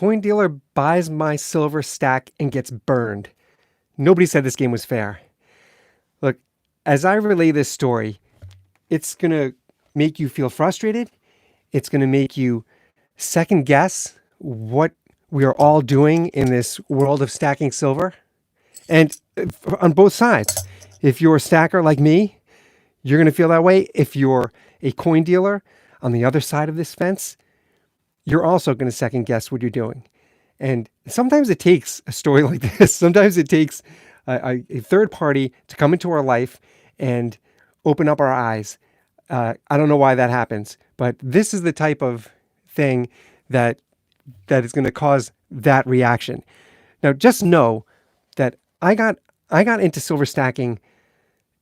coin dealer buys my silver stack and gets burned. Nobody said this game was fair. Look, as I relay this story, it's going to make you feel frustrated. It's going to make you second guess what we are all doing in this world of stacking silver. And on both sides, if you're a stacker like me, you're going to feel that way. If you're a coin dealer on the other side of this fence, you're also going to second guess what you're doing. And sometimes it takes a story like this. Sometimes it takes a third party to come into our life and open up our eyes. I don't know why that happens, but this is the type of thing that is going to cause that reaction. Now, just know that I got into silver stacking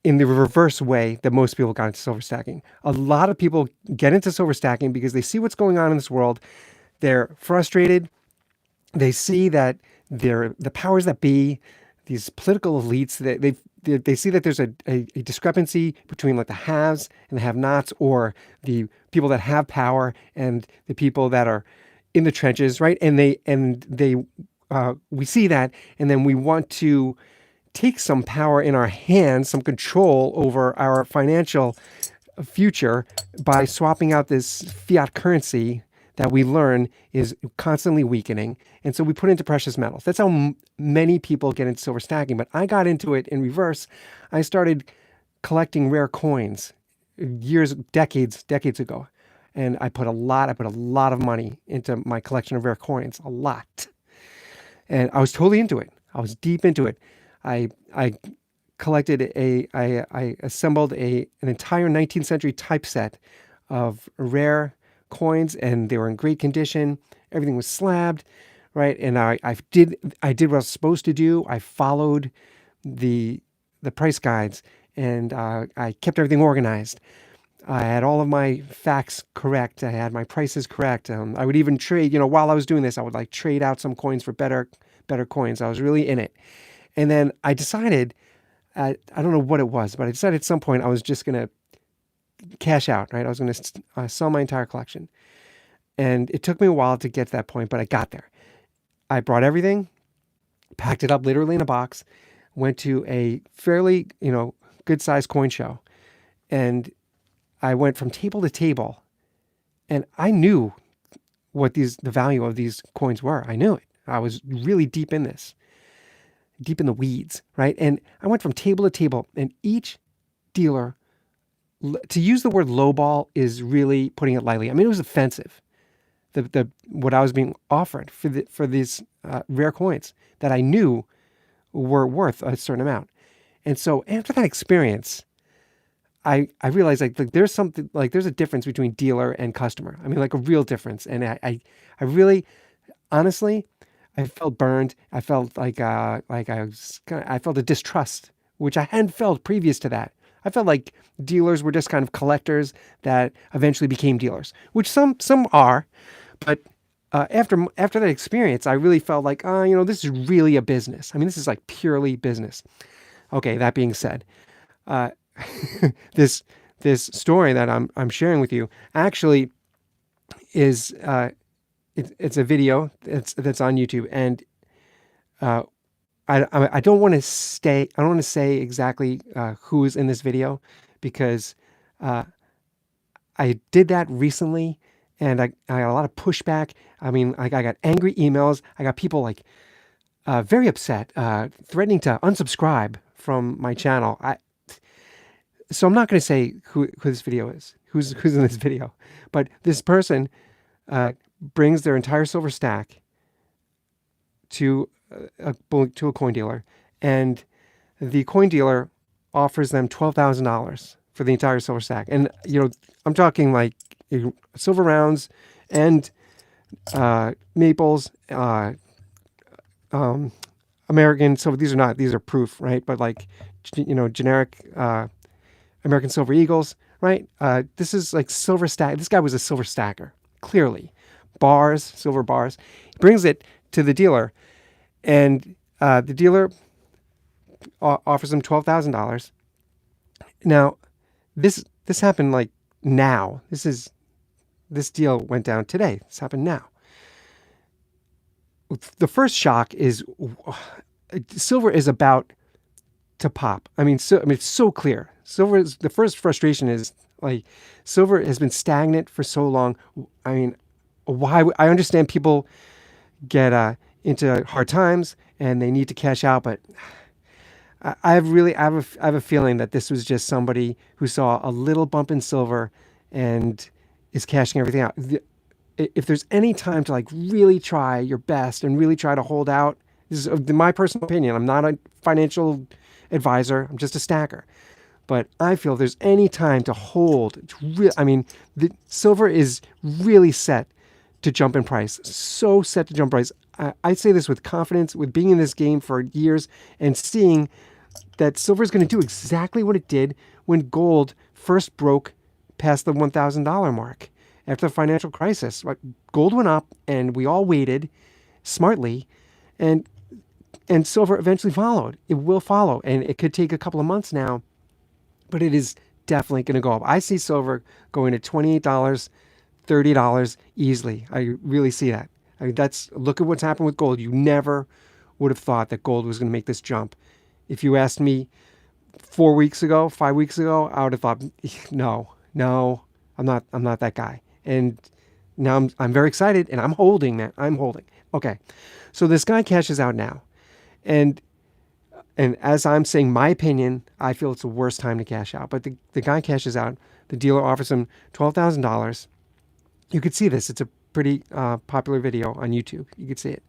in the reverse way that most people got into silver stacking. A lot of people get into silver stacking because they see what's going on in this world. They're frustrated. They see that the powers that be, these political elites, they see that there's a discrepancy between like the haves and the have-nots, or the people that have power and the people that are in the trenches, right? And we see that, and then we want to take some power in our hands, some control over our financial future by swapping out this fiat currency that we learn is constantly weakening. And so we put into precious metals. That's how many people get into silver stacking. But I got into it in reverse. I started collecting rare coins decades ago. And I put a lot of money into my collection of rare coins, a lot. And I was totally into it. I was deep into it. I collected I assembled an entire 19th century typeset of rare coins, and they were in great condition. Everything was slabbed, right? And I did what I was supposed to do. I followed the price guides, and I kept everything organized. I had all of my facts correct. I had my prices correct. I would even trade, while I was doing this, I would like trade out some coins for better coins. I was really in it. And then I decided, I don't know what it was, but I decided at some point I was just going to cash out, right? I was going to sell my entire collection. And it took me a while to get to that point, but I got there. I brought everything, packed it up literally in a box, went to a fairly, good sized coin show. And I went from table to table, and I knew what the value of these coins were. I knew it. I was really deep in this, deep in the weeds, right? And I went from table to table, and each dealer, to use the word lowball is really putting it lightly. I mean, it was offensive. What I was being offered for these rare coins that I knew were worth a certain amount. And so after that experience, I realized like there's something, like there's a difference between dealer and customer. I mean, like a real difference. And I really, honestly, I felt burned. I felt I felt a distrust, which I hadn't felt previous to that. I felt like dealers were just kind of collectors that eventually became dealers, which some are. But after that experience, I really felt like, this is really a business. I mean, this is like purely business. Okay, that being said, this story that I'm sharing with you actually is it's a video that's on YouTube, and I don't want to say exactly who is in this video, because I did that recently, and I got a lot of pushback. I mean, I got angry emails. I got people like very upset, threatening to unsubscribe from my channel. So I'm not going to say who this video is, who's in this video, but this person brings their entire silver stack to a coin dealer, and the coin dealer offers them $12,000 for the entire silver stack. And I'm talking like silver rounds and maples, American silver. These are proof, right? But like generic American silver eagles, right? This is like silver stack. This guy was a silver stacker, clearly. Silver bars. He brings it to the dealer, and the dealer offers him $12,000. Now, this happened like now. This deal went down today. This happened now. the first shock is silver is about to pop. It's so clear. Silver is the first frustration is like silver has been stagnant for so long. I mean, I understand people get into hard times and they need to cash out, but I have a feeling that this was just somebody who saw a little bump in silver and is cashing everything out. If there's any time to like really try your best and really try to hold out, this is my personal opinion. I'm not a financial advisor. I'm just a stacker. But I feel if there's any time to hold, the silver is really set to jump in price. So set to jump in price. I say this with confidence, with being in this game for years and seeing that silver is going to do exactly what it did when gold first broke past the $1,000 mark after the financial crisis. Gold went up and we all waited smartly, and silver eventually followed. It will follow, and it could take a couple of months now, but it is definitely going to go up. I see silver going to $28, $30 easily. I really see that. Look at what's happened with gold. You never would have thought that gold was going to make this jump. If you asked me 4 weeks ago, 5 weeks ago, I would have thought, no, I'm not that guy. And now I'm very excited, and I'm holding, man. I'm holding. Okay, so this guy cashes out now, and as I'm saying my opinion, I feel it's the worst time to cash out. But the guy cashes out. The dealer offers him $12,000. You could see this. It's a pretty popular video on YouTube. You could see it.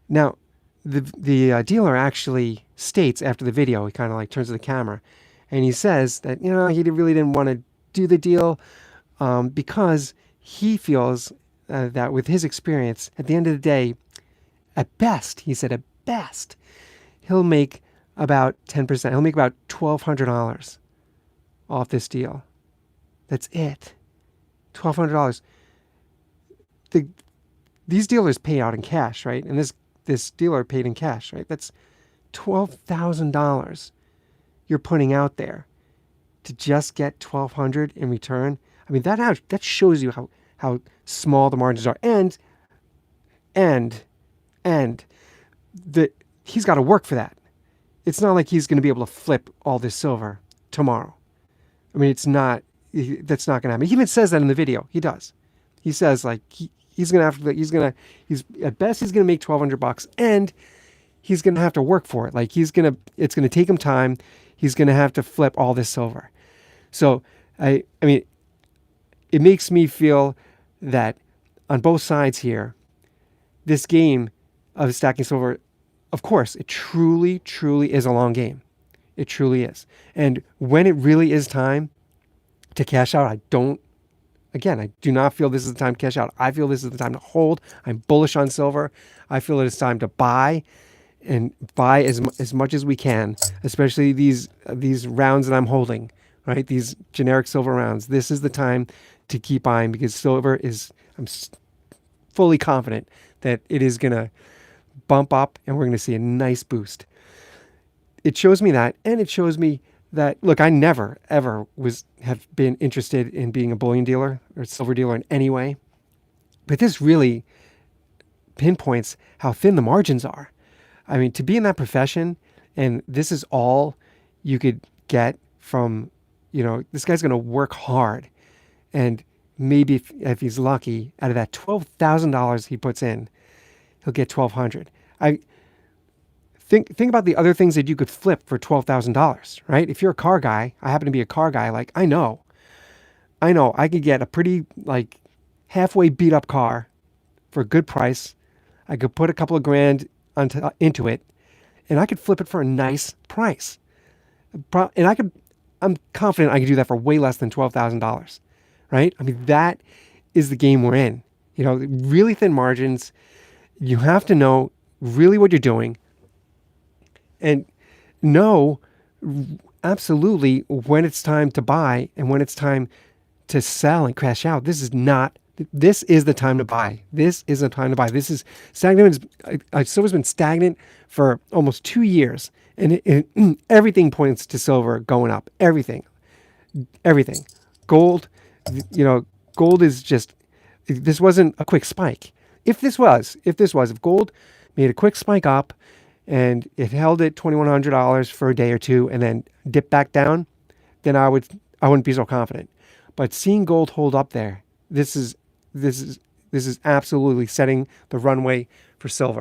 Now, the dealer actually states after the video, he kind of like turns to the camera, and he says that he really didn't want to do the deal because he feels that with his experience, at the end of the day, at best, he said, at best, he'll make about 10%. He'll make about $1,200 off this deal. That's it. $1,200. These dealers pay out in cash, right? And this dealer paid in cash, right? That's $12,000 you're putting out there to just get $1,200 in return. I mean, that shows you how small the margins are, and he's got to work for that. It's not like he's going to be able to flip all this silver tomorrow. I mean, that's not going to happen. He even says that in the video. He does. He says like he's at best he's going to make $1,200, and he's going to have to work for it. Like it's going to take him time. He's going to have to flip all this silver. So I mean, it makes me feel that on both sides here, this game of stacking silver, of course, it truly, truly is a long game. It truly is. And when it really is time to cash out, I do not feel this is the time to cash out. I feel this is the time to hold. I'm bullish on silver. I feel it's time to buy, and buy as much as we can, especially these rounds that I'm holding, right? These generic silver rounds. This is the time to keep buying because silver is, I'm fully confident that it is going to bump up and we're going to see a nice boost. It shows me that, and it shows me that, look, I never, ever have been interested in being a bullion dealer or silver dealer in any way. But this really pinpoints how thin the margins are. I mean, to be in that profession, and this is all you could get from, this guy's going to work hard. And maybe if he's lucky, out of that $12,000 he puts in, he'll get $1,200. I think about the other things that you could flip for $12,000, right? If you're a car guy, I happen to be a car guy. Like I know I could get a pretty like halfway beat up car for a good price. I could put a couple of grand into it, and I could flip it for a nice price. And I'm confident I could do that for way less than $12,000, right? I mean, that is the game we're in. Really thin margins. You have to know really what you're doing and know absolutely when it's time to buy and when it's time to sell and crash out. This is the time to buy. This is the time to buy. This is stagnant. Silver's been stagnant for almost 2 years, and everything points to silver going up. Everything. Gold, gold is just, this wasn't a quick spike. if gold made a quick spike up and it held at $2,100 for a day or two and then dipped back down, then I wouldn't be so confident. But seeing gold hold up there, this is absolutely setting the runway for silver.